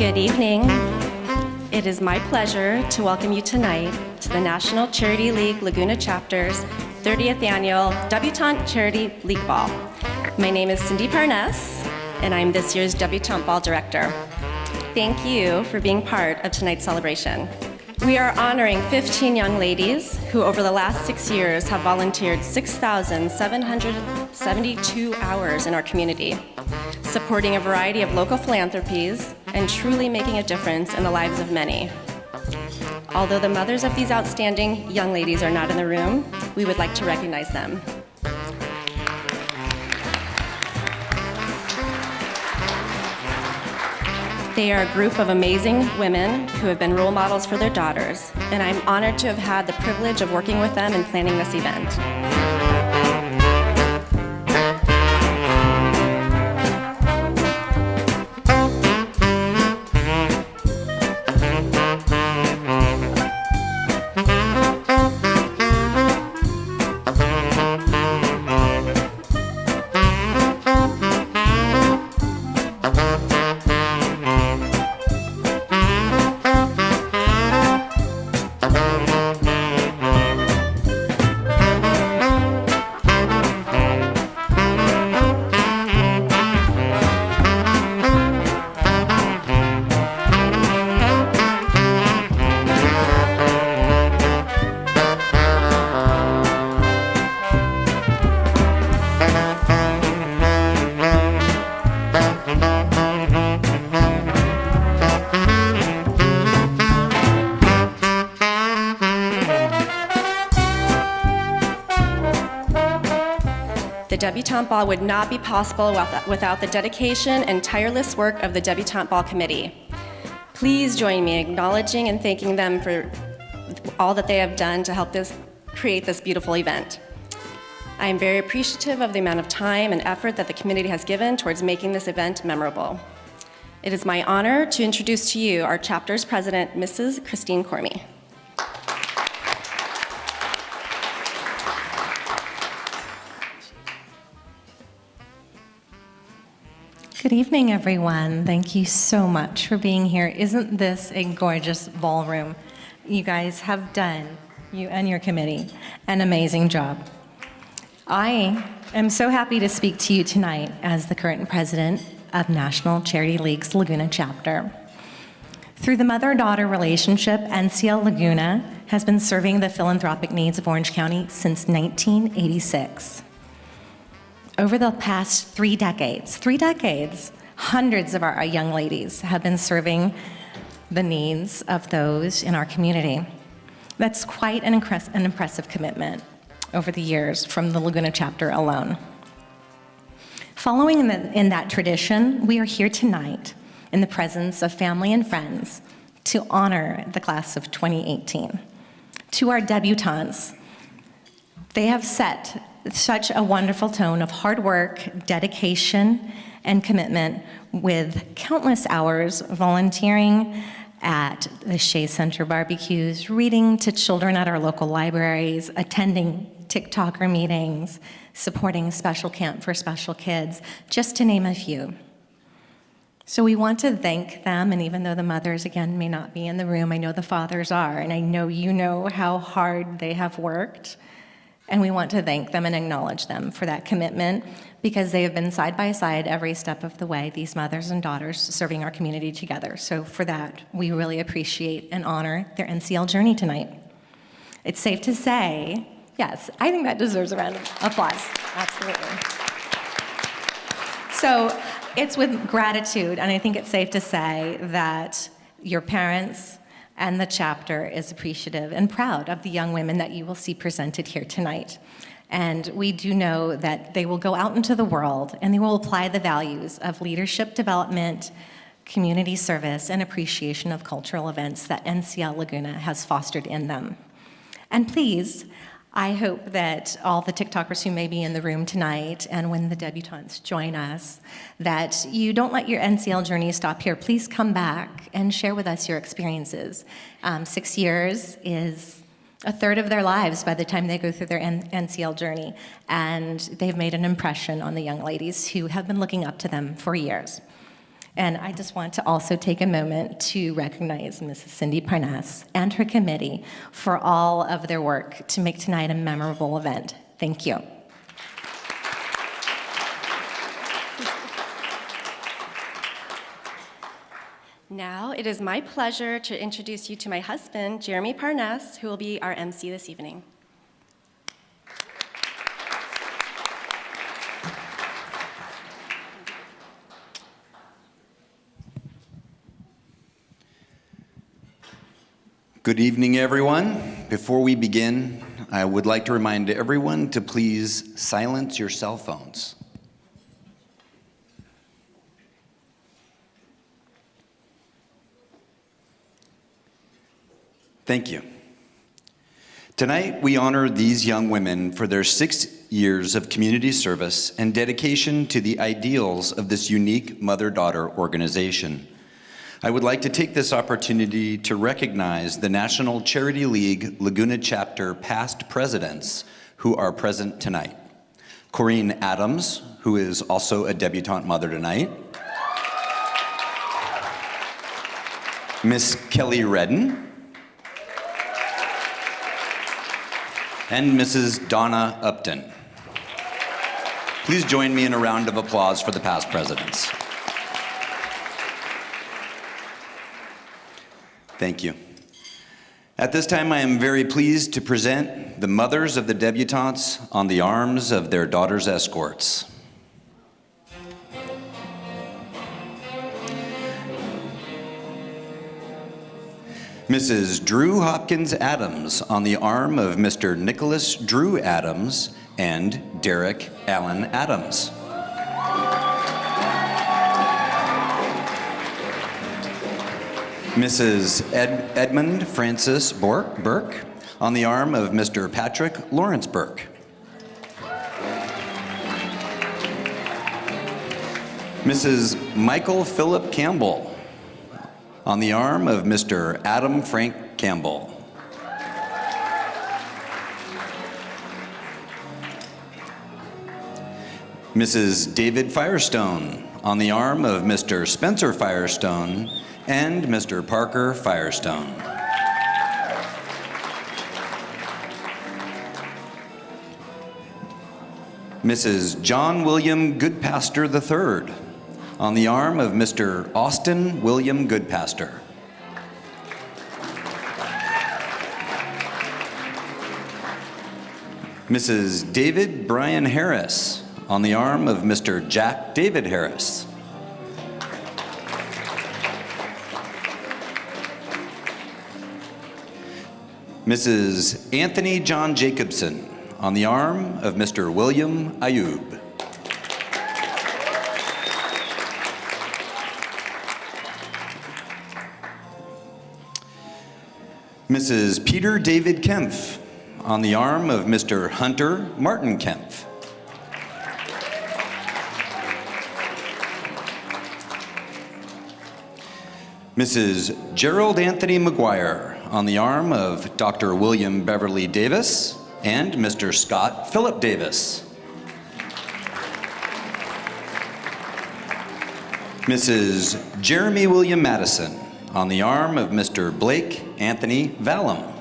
Good evening. It is my pleasure to welcome you tonight to the National Charity League Laguna Chapter's 30th Annual Debutante Charity League Ball. My name is Cindy Parness, and I'm this year's Debutante Ball Director. Thank you for being part of tonight's celebration. We are honoring 15 young ladies who over the last 6 years have volunteered 6,772 hours in our community, supporting a variety of local philanthropies and truly making a difference in the lives of many. Although the mothers of these outstanding young ladies are not in the room, we would like to recognize them. They are a group of amazing women who have been role models for their daughters, and I'm honored to have had the privilege of working with them in planning this event. The Debutante Ball would not be possible without the dedication and tireless work of the Debutante Ball Committee. Please join me in acknowledging and thanking them for all that they have done to help create this beautiful event. I am very appreciative of the amount of time and effort that the community has given towards making this event memorable. It is my honor to introduce to you our chapter's president, Mrs. Christine Cormie. Good evening, everyone. Thank you so much for being here. Isn't this a gorgeous ballroom? You guys have done, you and your committee, an amazing job. I am so happy to speak to you tonight as the current president of National Charity League's Laguna chapter. Through the mother-daughter relationship, NCL Laguna has been serving the philanthropic needs of Orange County since 1986. Over the past 3 decades, hundreds of our young ladies have been serving the needs of those in our community. That's quite an impressive commitment over the years from the Laguna chapter alone. Following in that tradition, we are here tonight in the presence of family and friends to honor the class of 2018. To our debutantes, they have set such a wonderful tone of hard work, dedication, and commitment with countless hours volunteering at the Shea Center barbecues, reading to children at our local libraries, attending TikToker meetings, supporting Special Camp for Special Kids, just to name a few. So we want to thank them, and even though the mothers, again, may not be in the room, I know the fathers are, and I know you know how hard they have worked. And we want to thank them and acknowledge them for that commitment because they have been side by side every step of the way, these mothers and daughters serving our community together. So for that, we really appreciate and honor their NCL journey tonight. It's safe to say, yes, I think that deserves a round of applause. Absolutely. So it's with gratitude, and I think it's safe to say that your parents and the chapter is appreciative and proud of the young women that you will see presented here tonight. And we do know that they will go out into the world and they will apply the values of leadership development, community service, and appreciation of cultural events that NCL Laguna has fostered in them. And please, I hope that all the TikTokers who may be in the room tonight and when the debutantes join us, that you don't let your NCL journey stop here. Please come back and share with us your experiences. 6 years is a third of their lives by the time they go through their NCL journey, and they've made an impression on the young ladies who have been looking up to them for years. And I just want to also take a moment to recognize Mrs. Cindy Parnas and her committee for all of their work to make tonight a memorable event. Thank you. Now it is my pleasure to introduce you to my husband, Jeremy Parnas, who will be our MC this evening. Good evening, everyone. Before we begin, I would like to remind everyone to please silence your cell phones. Thank you. Tonight, we honor these young women for their 6 years of community service and dedication to the ideals of this unique mother-daughter organization. I would like to take this opportunity to recognize the National Charity League Laguna Chapter past presidents who are present tonight. Corinne Adams, who is also a debutante mother tonight. Miss Kelly Redden. And Mrs. Donna Upton. Please join me in a round of applause for the past presidents. Thank you. At this time, I am very pleased to present the mothers of the debutantes on the arms of their daughters' escorts. Mrs. Drew Hopkins Adams on the arm of Mr. Nicholas Drew Adams and Derek Allen Adams. Mrs. Edmund Francis Burke on the arm of Mr. Patrick Lawrence Burke. Mrs. Michael Philip Campbell on the arm of Mr. Adam Frank Campbell. Mrs. David Firestone on the arm of Mr. Spencer Firestone and Mr. Parker Firestone. Mrs. John William Goodpaster III on the arm of Mr. Austin William Goodpaster. Mrs. David Brian Harris on the arm of Mr. Jack David Harris. Mrs. Anthony John Jacobson on the arm of Mr. William Ayub. Mrs. Peter David Kempf on the arm of Mr. Hunter Martin Kempf. Mrs. Gerald Anthony McGuire on the arm of Dr. William Beverly Davis and Mr. Scott Philip Davis. Mrs. Jeremy William Madison on the arm of Mr. Blake Anthony Vallum.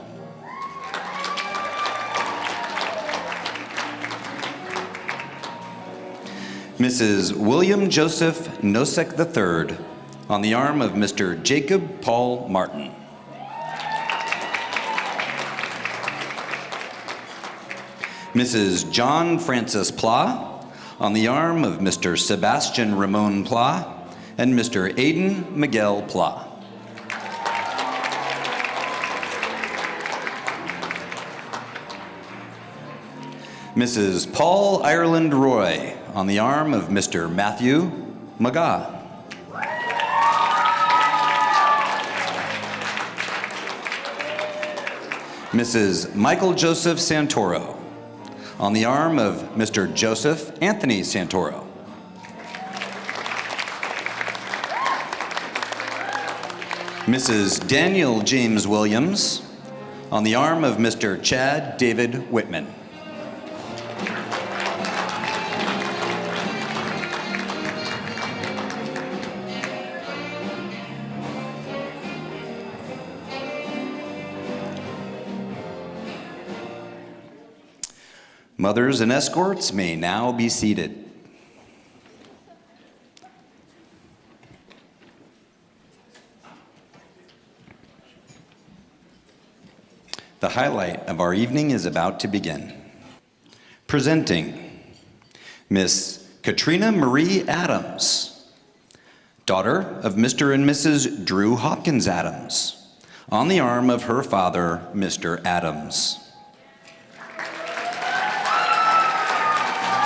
Mrs. William Joseph Nosek III on the arm of Mr. Jacob Paul Martin. Mrs. John Francis Pla on the arm of Mr. Sebastian Ramon Pla and Mr. Aidan Miguel Pla. Mrs. Paul Ireland Roy on the arm of Mr. Matthew McGaw. Mrs. Michael Joseph Santoro on the arm of Mr. Joseph Anthony Santoro. Mrs. Daniel James Williams on the arm of Mr. Chad David Whitman. Mothers and escorts may now be seated. The highlight of our evening is about to begin. Presenting Miss Katrina Marie Adams, daughter of Mr. and Mrs. Drew Hopkins Adams, on the arm of her father, Mr. Adams.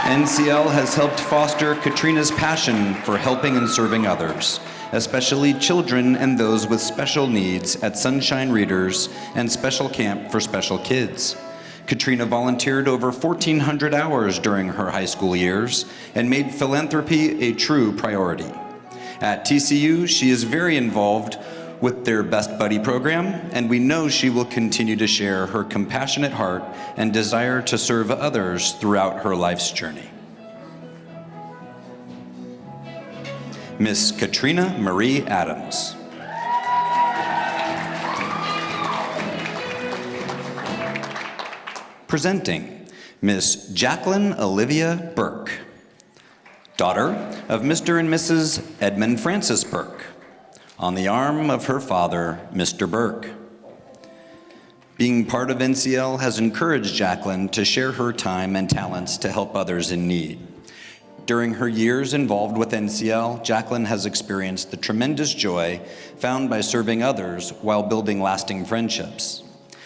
NCL has helped foster Katrina's passion for helping and serving others, especially children and those with special needs at Sunshine Readers and Special Camp for Special Kids. Katrina volunteered over 1,400 hours during her high school years and made philanthropy a true priority. At TCU, she is very involved with their Best Buddy program, and we know she will continue to share her compassionate heart and desire to serve others throughout her life's journey. Miss Katrina Marie Adams. Presenting Miss Jacqueline Olivia Burke, daughter of Mr. and Mrs. Edmund Francis Burke, on the arm of her father, Mr. Burke. Being part of NCL has encouraged Jacqueline to share her time and talents to help others in need. During her years involved with NCL, Jacqueline has experienced the tremendous joy found by serving others while building lasting friendships.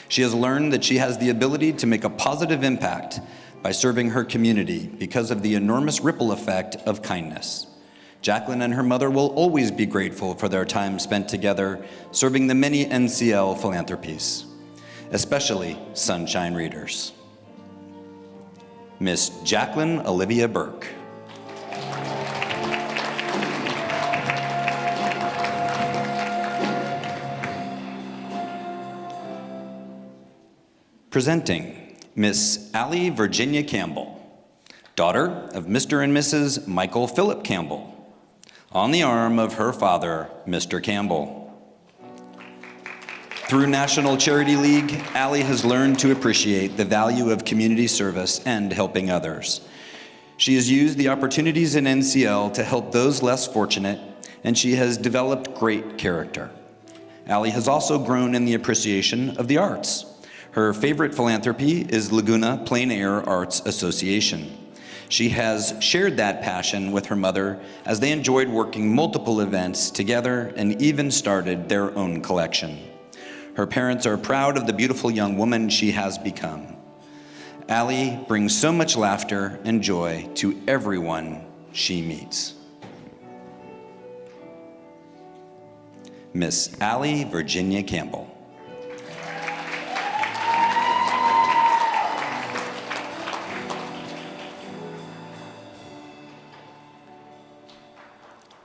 She has learned that she has the ability to make a positive impact by serving her community because of the enormous ripple effect of kindness. Jacqueline and her mother will always be grateful for their time spent together serving the many NCL philanthropies, especially Sunshine Readers. Miss Jacqueline Olivia Burke. Presenting Miss Allie Virginia Campbell, daughter of Mr. and Mrs. Michael Philip Campbell, on the arm of her father, Mr. Campbell. Through National Charity League, Allie has learned to appreciate the value of community service and helping others. She has used the opportunities in NCL to help those less fortunate, and she has developed great character. Allie has also grown in the appreciation of the arts. Her favorite philanthropy is Laguna Plein Air Arts Association. She has shared that passion with her mother as they enjoyed working multiple events together and even started their own collection. Her parents are proud of the beautiful young woman she has become. Allie brings so much laughter and joy to everyone she meets. Miss Allie Virginia Campbell.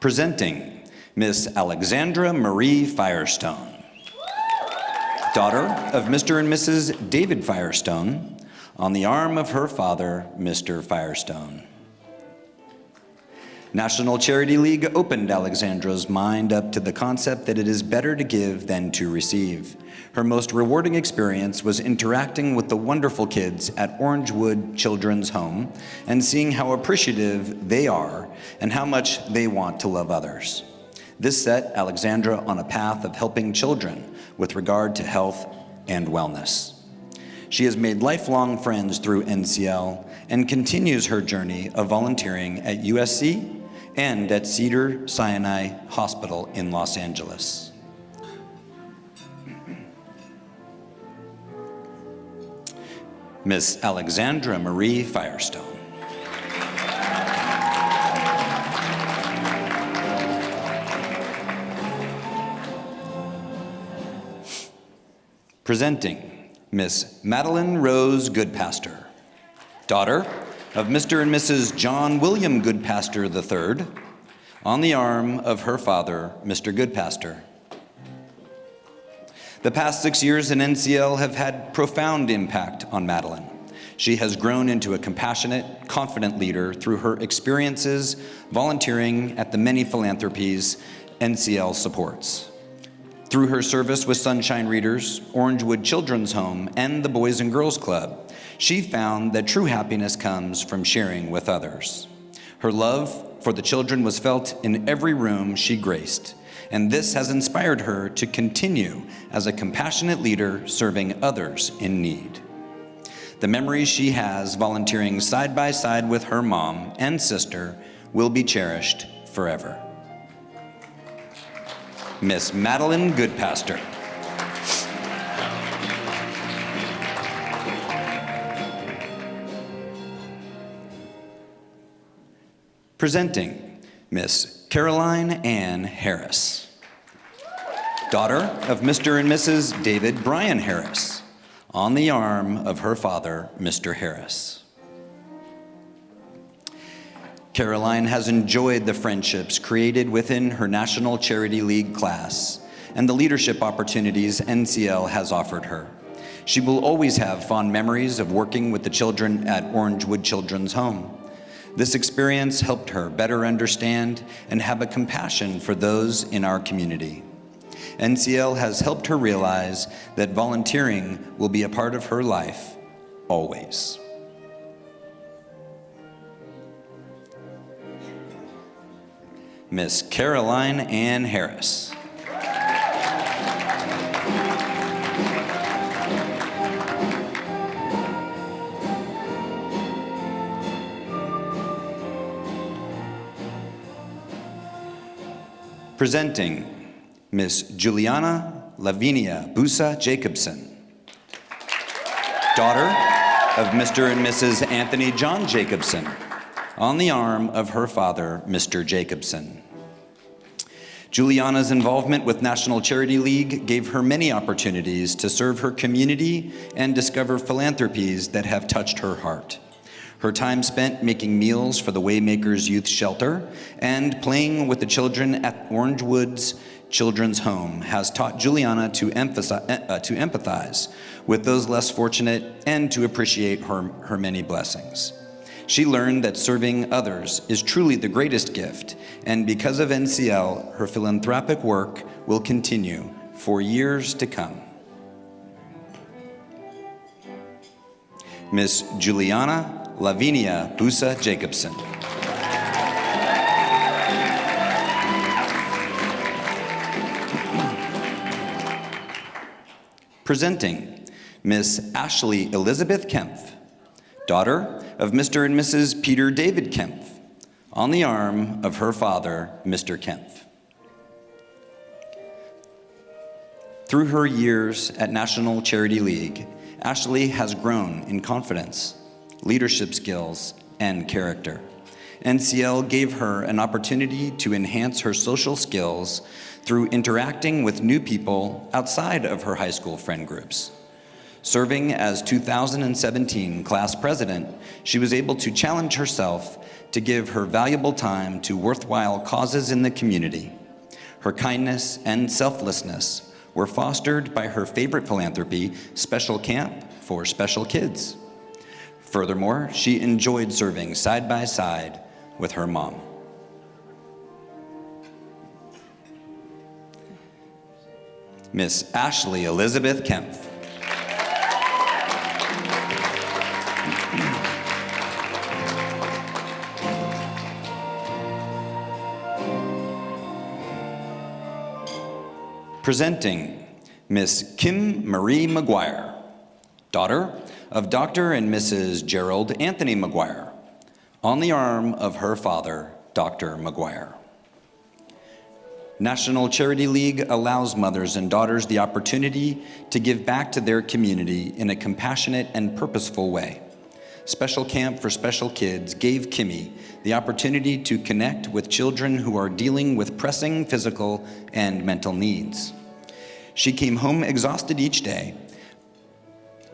Presenting Miss Alexandra Marie Firestone, daughter of Mr. and Mrs. David Firestone, on the arm of her father, Mr. Firestone. National Charity League opened Alexandra's mind up to the concept that it is better to give than to receive. Her most rewarding experience was interacting with the wonderful kids at Orangewood Children's Home and seeing how appreciative they are and how much they want to love others. This set Alexandra on a path of helping children with regard to health and wellness. She has made lifelong friends through NCL and continues her journey of volunteering at USC and at Cedars-Sinai Hospital in Los Angeles. Miss Alexandra Marie Firestone. Presenting Miss Madeline Rose Goodpaster, daughter of Mr. and Mrs. John William Goodpaster III, on the arm of her father, Mr. Goodpaster. The past 6 years in NCL have had profound impact on Madeline. She has grown into a compassionate, confident leader through her experiences volunteering at the many philanthropies NCL supports. Through her service with Sunshine Readers, Orangewood Children's Home, and the Boys and Girls Club, She found that true happiness comes from sharing with others. Her love for the children was felt in every room she graced, and this has inspired her to continue as a compassionate leader serving others in need. The memories she has volunteering side by side with her mom and sister will be cherished forever. Miss Madeline Goodpaster. Presenting Miss Caroline Ann Harris, daughter of Mr. and Mrs. David Bryan Harris, on the arm of her father, Mr. Harris. Caroline has enjoyed the friendships created within her National Charity League class and the leadership opportunities NCL has offered her. She will always have fond memories of working with the children at Orangewood Children's Home. This experience helped her better understand and have a compassion for those in our community. NCL has helped her realize that volunteering will be a part of her life, always. Miss Caroline Ann Harris. Presenting Miss Juliana Lavinia Busa Jacobson, daughter of Mr. and Mrs. Anthony John Jacobson, on the arm of her father, Mr. Jacobson. Juliana's involvement with National Charity League gave her many opportunities to serve her community and discover philanthropies that have touched her heart. Her time spent making meals for the Waymakers Youth Shelter and playing with the children at Orangewood's Children's Home has taught Juliana to empathize with those less fortunate and to appreciate her many blessings. She learned that serving others is truly the greatest gift, and because of NCL, her philanthropic work will continue for years to come. Miss Juliana Lavinia Busa Jacobson. Presenting Miss Ashley Elizabeth Kempf, daughter of Mr. and Mrs. Peter David Kempf, on the arm of her father, Mr. Kempf. Through her years at National Charity League, Ashley has grown in confidence, leadership skills, and character. NCL gave her an opportunity to enhance her social skills through interacting with new people outside of her high school friend groups. Serving as 2017 class president, she was able to challenge herself to give her valuable time to worthwhile causes in the community. Her kindness and selflessness were fostered by her favorite philanthropy, Special Camp for Special Kids. Furthermore, she enjoyed serving side by side with her mom. Miss Ashley Elizabeth Kempf. Presenting Miss Kim Marie McGuire, daughter of Dr. and Mrs. Gerald Anthony McGuire, on the arm of her father, Dr. McGuire. National Charity League allows mothers and daughters the opportunity to give back to their community in a compassionate and purposeful way. Special Camp for Special Kids gave Kimmy the opportunity to connect with children who are dealing with pressing physical and mental needs. She came home exhausted each day,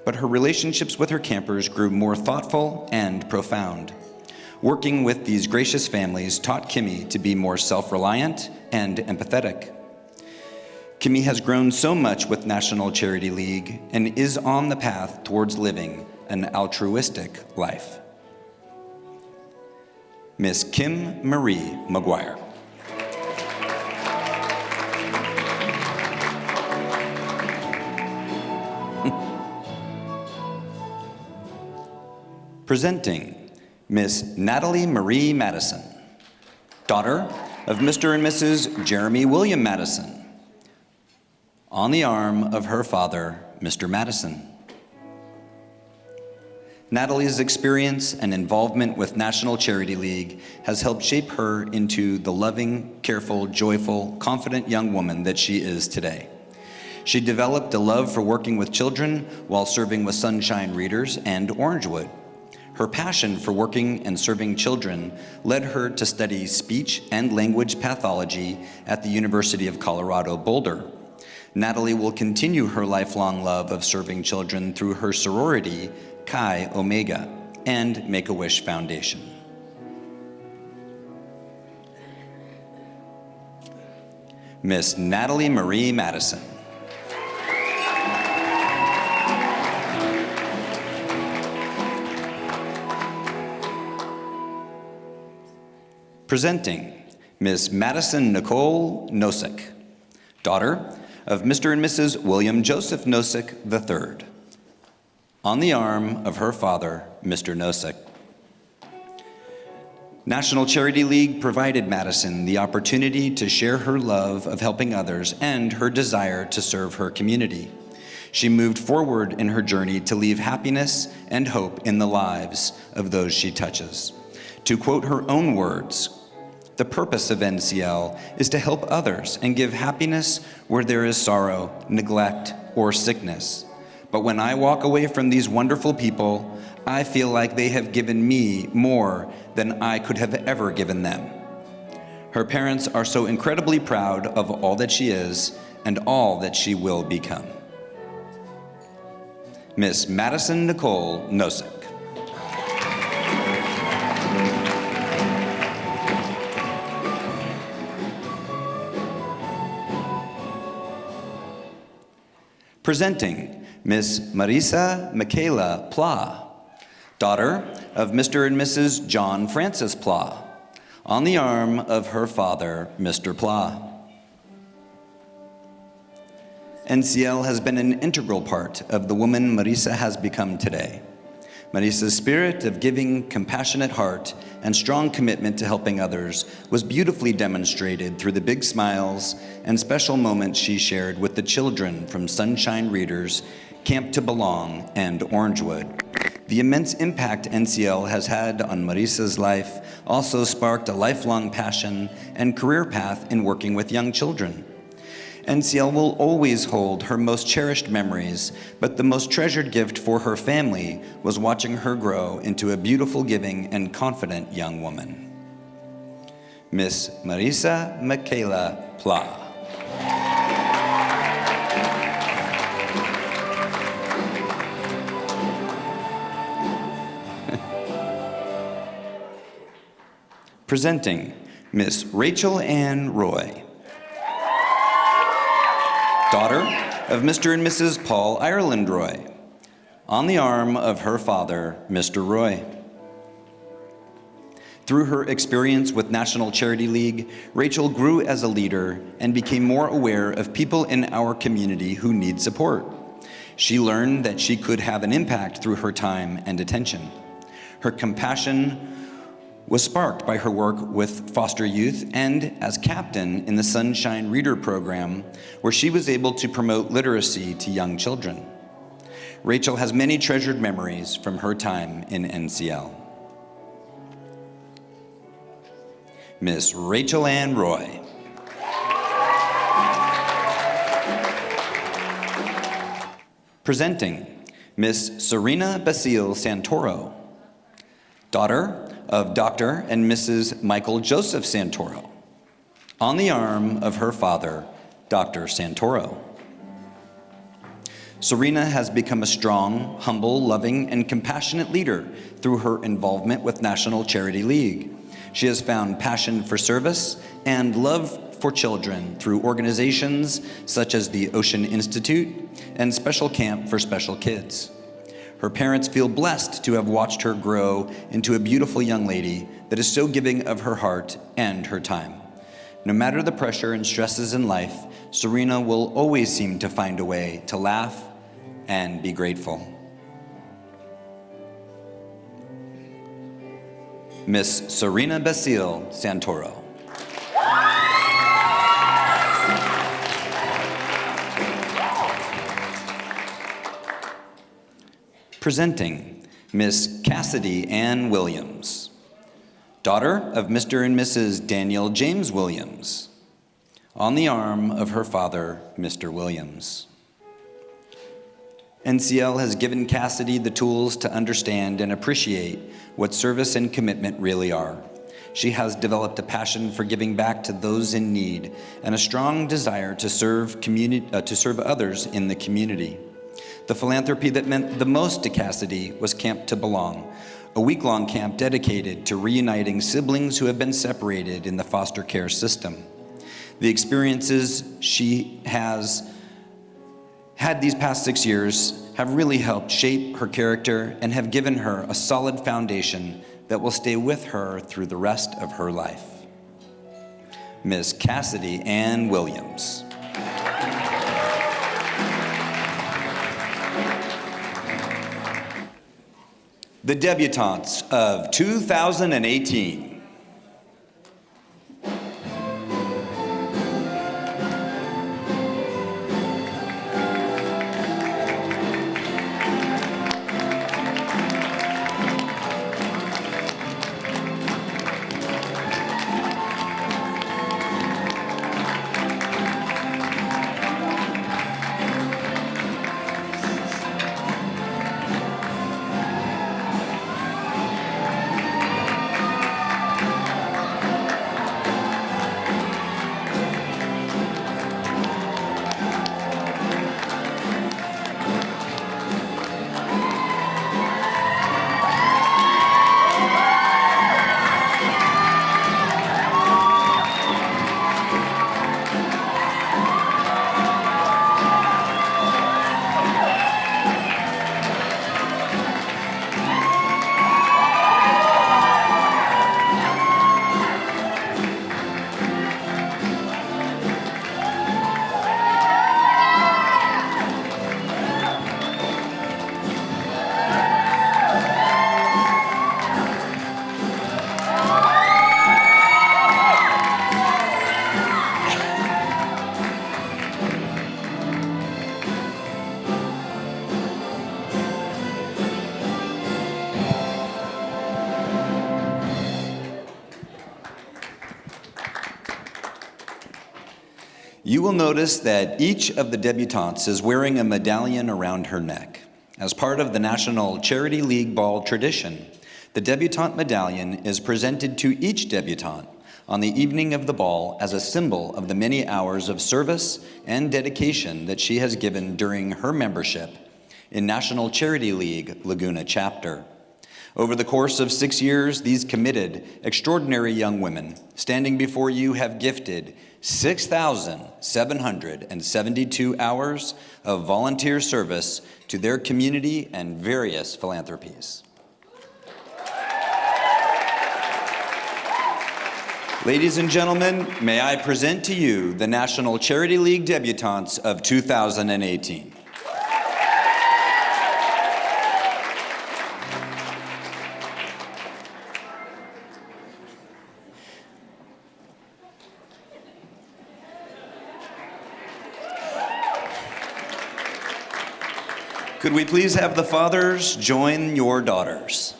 but her relationships with her campers grew more thoughtful and profound. Working with these gracious families taught Kimmy to be more self-reliant and empathetic. Kimmy has grown so much with National Charity League and is on the path towards living an altruistic life. Miss Kim Marie McGuire. Presenting Miss Natalie Marie Madison, daughter of Mr. and Mrs. Jeremy William Madison, on the arm of her father, Mr. Madison. Natalie's experience and involvement with National Charity League has helped shape her into the loving, careful, joyful, confident young woman that she is today. She developed a love for working with children while serving with Sunshine Readers and Orangewood. Her passion for working and serving children led her to study speech and language pathology at the University of Colorado Boulder. Natalie will continue her lifelong love of serving children through her sorority, Chi Omega, and Make-A-Wish Foundation. Miss Natalie Marie Madison. Presenting Miss Madison Nicole Nosek, daughter of Mr. and Mrs. William Joseph Nosek III, on the arm of her father, Mr. Nosek. National Charity League provided Madison the opportunity to share her love of helping others and her desire to serve her community. She moved forward in her journey to leave happiness and hope in the lives of those she touches. To quote her own words, "The purpose of NCL is to help others and give happiness where there is sorrow, neglect, or sickness. But when I walk away from these wonderful people, I feel like they have given me more than I could have ever given them." Her parents are so incredibly proud of all that she is and all that she will become. Miss Madison Nicole Nosek. Presenting Miss Marisa Michaela Pla, daughter of Mr. and Mrs. John Francis Pla, on the arm of her father, Mr. Pla. NCL has been an integral part of the woman Marisa has become today. Marisa's spirit of giving, compassionate heart, and strong commitment to helping others was beautifully demonstrated through the big smiles and special moments she shared with the children from Sunshine Readers, Camp to Belong, and Orangewood. The immense impact NCL has had on Marisa's life also sparked a lifelong passion and career path in working with young children. NCL will always hold her most cherished memories, but the most treasured gift for her family was watching her grow into a beautiful, giving, and confident young woman. Miss Marisa Michaela Pla. Presenting Miss Rachel Ann Roy, daughter of Mr. and Mrs. Paul Ireland Roy, on the arm of her father, Mr. Roy. Through her experience with National Charity League, Rachel grew as a leader and became more aware of people in our community who need support. She learned that she could have an impact through her time and attention. Her compassion was sparked by her work with foster youth and as captain in the Sunshine Reader program, where she was able to promote literacy to young children. Rachel has many treasured memories from her time in NCL. Miss Rachel Ann Roy. Presenting Miss Serena Basile Santoro, daughter of Dr. and Mrs. Michael Joseph Santoro, on the arm of her father, Dr. Santoro. Serena has become a strong, humble, loving, and compassionate leader through her involvement with National Charity League. She has found passion for service and love for children through organizations such as the Ocean Institute and Special Camp for Special Kids. Her parents feel blessed to have watched her grow into a beautiful young lady that is so giving of her heart and her time. No matter the pressure and stresses in life, Serena will always seem to find a way to laugh and be grateful. Miss Serena Basile Santoro. Presenting Miss Cassidy Ann Williams, daughter of Mr. and Mrs. Daniel James Williams, on the arm of her father, Mr. Williams. NCL has given Cassidy the tools to understand and appreciate what service and commitment really are. She has developed a passion for giving back to those in need and a strong desire to serve others in the community. The philanthropy that meant the most to Cassidy was Camp to Belong, a week-long camp dedicated to reuniting siblings who have been separated in the foster care system. The experiences she has had these past 6 years have really helped shape her character and have given her a solid foundation that will stay with her through the rest of her life. Miss Cassidy Ann Williams. The debutantes of 2018. You will notice that each of the debutantes is wearing a medallion around her neck. As part of the National Charity League Ball tradition, the debutante medallion is presented to each debutante on the evening of the ball as a symbol of the many hours of service and dedication that she has given during her membership in National Charity League Laguna chapter. Over the course of 6 years, these committed, extraordinary young women standing before you have gifted 6,772 hours of volunteer service to their community and various philanthropies. Ladies and gentlemen, may I present to you the National Charity League debutantes of 2018. Could we please have the fathers join your daughters?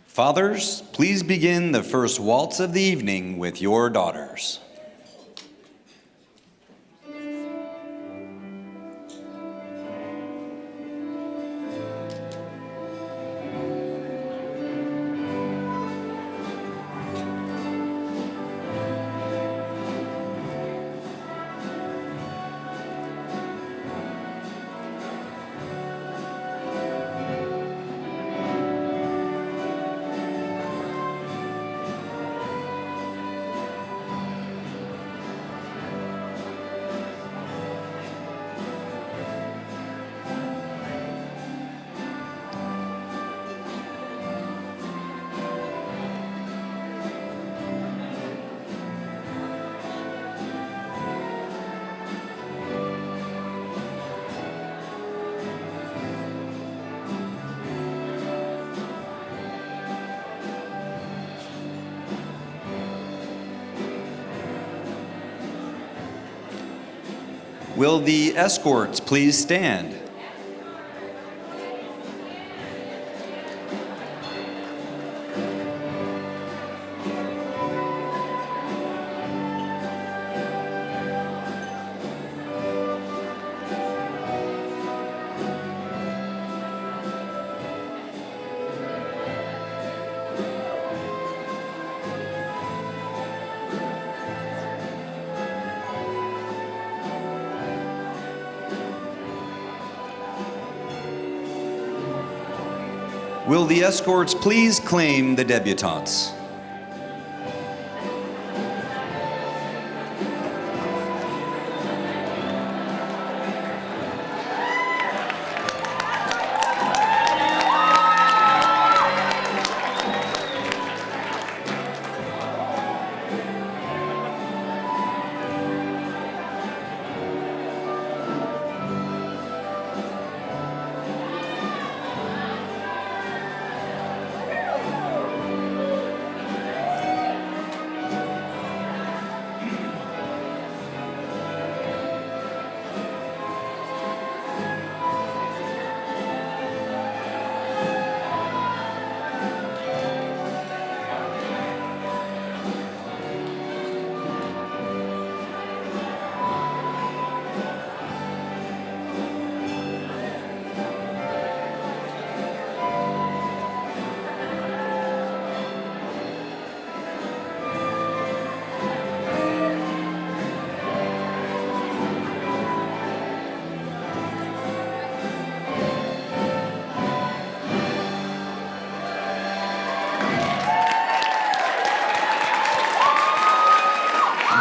Fathers, please begin the first waltz of the evening with your daughters. Will the escorts please stand? Will the escorts please claim the debutantes?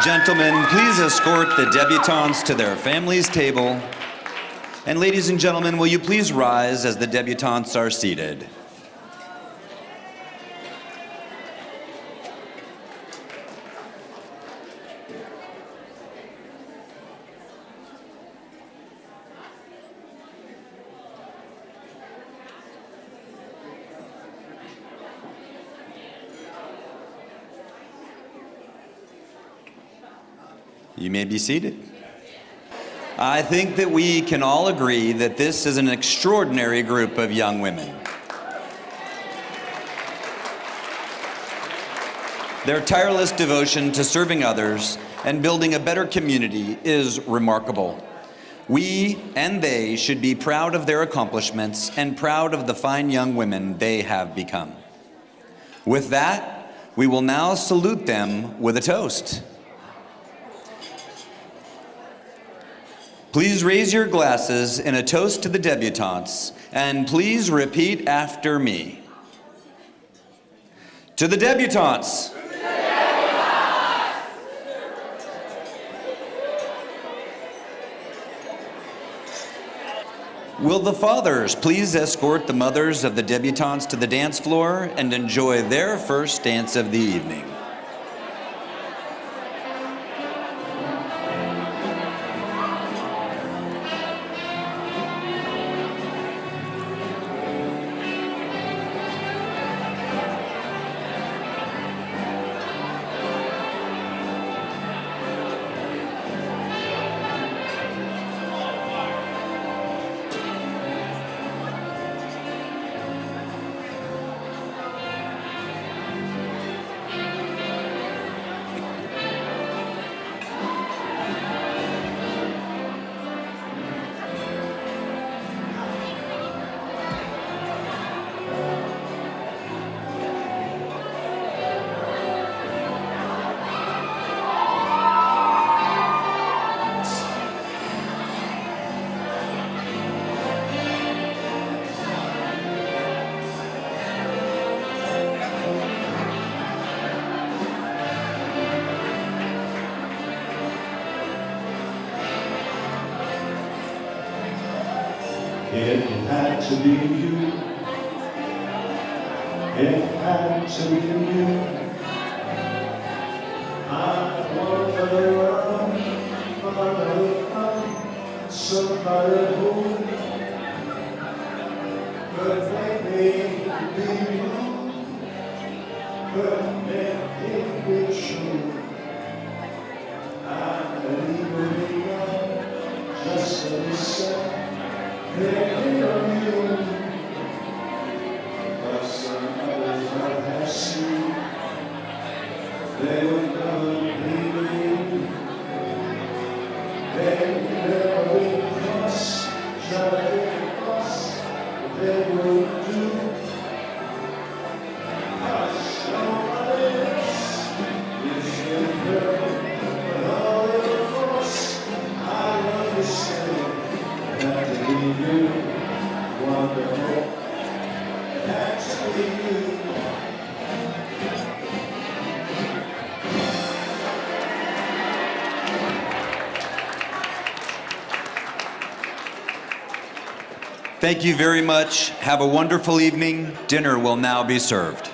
Gentlemen, please escort the debutantes to their families' table. And ladies and gentlemen, will you please rise as the debutantes are seated? You may be seated. I think that we can all agree that this is an extraordinary group of young women. Their tireless devotion to serving others and building a better community is remarkable. We and they should be proud of their accomplishments and proud of the fine young women they have become. With that, we will now salute them with a toast. Please raise your glasses in a toast to the debutantes, and please repeat after me. To the debutantes. To the debutantes. Will the fathers please escort the mothers of the debutantes to the dance floor and enjoy their first dance of the evening? It had to be you. It had to be you. I want to run, somebody who could make me be you, could make me be true. I believe in love. to the sun, thinking of you. But some others might have seen they would never be me. They never will cross, try to cross, they will do. Hush, nobody else is in her, but all the force I understand that to be you, wonderful, had to be you. Thank you very much. Have a wonderful evening. Dinner will now be served.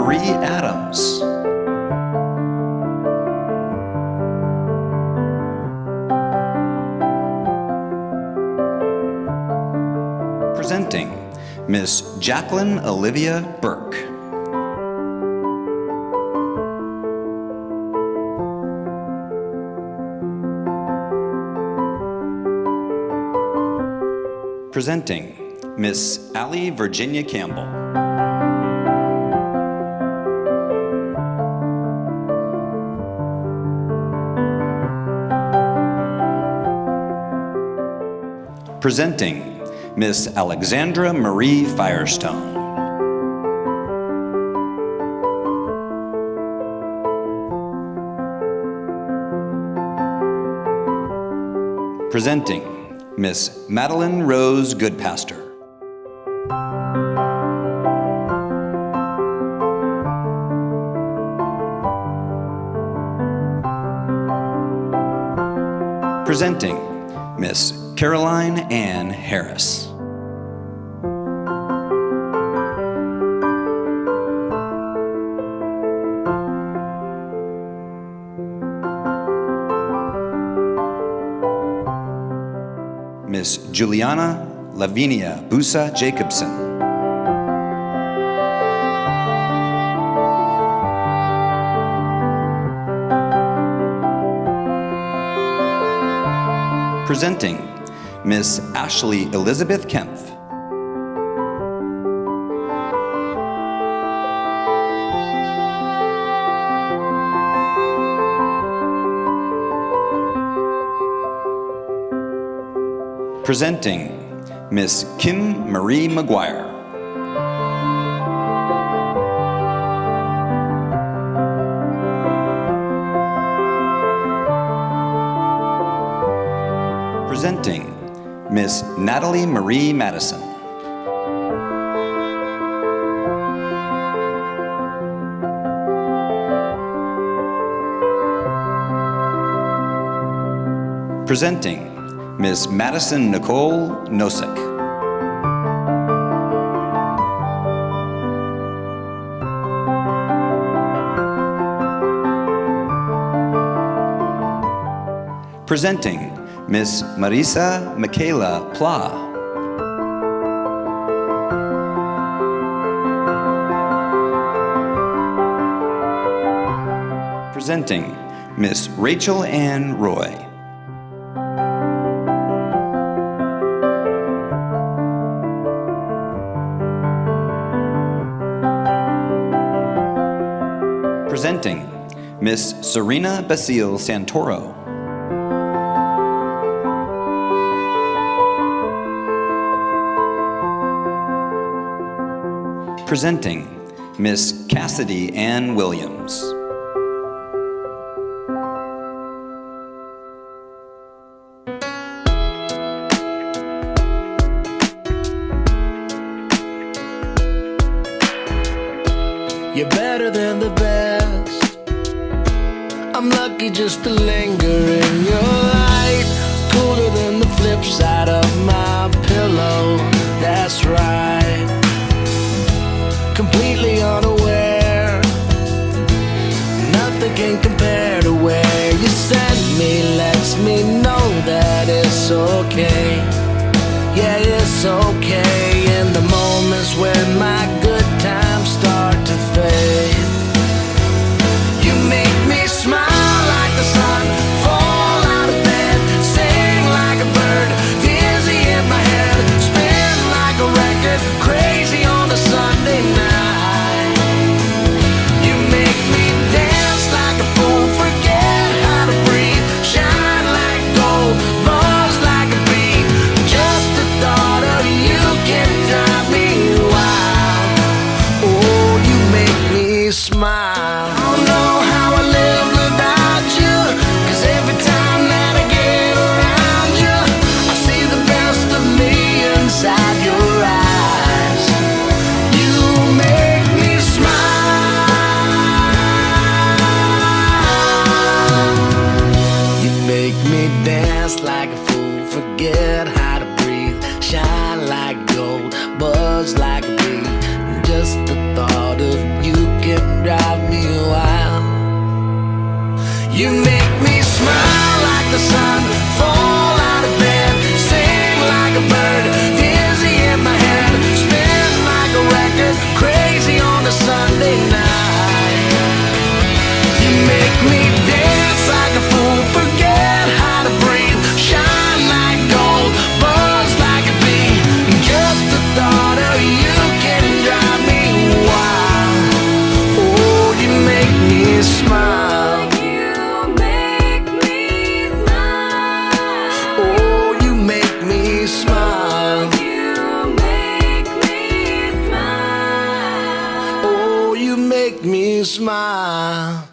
Marie Adams. Presenting Miss Jacqueline Olivia Burke. Presenting Miss Allie Virginia Campbell. Presenting Miss Alexandra Marie Firestone. Presenting Miss Madeline Rose Goodpaster. Presenting Miss Caroline Ann Harris. Miss Juliana Lavinia Busa Jacobson. Presenting Miss Ashley Elizabeth Kempf. Presenting Miss Kim Marie McGuire. Presenting Miss Natalie Marie Madison. Presenting Miss Madison Nicole Nosek. Presenting Miss Marisa Michaela Pla. Presenting Miss Rachel Ann Roy. Presenting Miss Serena Basile Santoro. Presenting Miss Cassidy Ann Williams. You're better than the best. I'm lucky just to linger in your light. Cooler than the flip side of my pillow. That's right. Completely unaware. Nothing can compare to where you sent me. Lets me know that it's okay. Yeah, it's okay. In the moments when my good times start to fade, you make me smile like the sun, fall out of bed, sing like a bird, dizzy in my head, spin like a record, crazy on a Sunday night. You make me dance like a fool, forget how to breathe, shine like gold, buzz like a bee. Just the thought of you can drive me wild. Oh, you make me smile. I don't know how I live without you, 'cause every time that I get around you, I see the best of me inside your eyes. You make me smile. You make me dance like a fool, forget how to breathe, shine like gold, buzz like a bee. Just the thought of you can You make me smile like the sun, fall out of bed, sing like a bird, dizzy in my head, spin like a record, crazy on a Sunday night. You make me dance like a fool, forget how to breathe, shine like gold, buzz like a bee. Just the thought of you can drive me wild. Oh, you make me smile. Oh, you make me smile. Oh, you make me smile.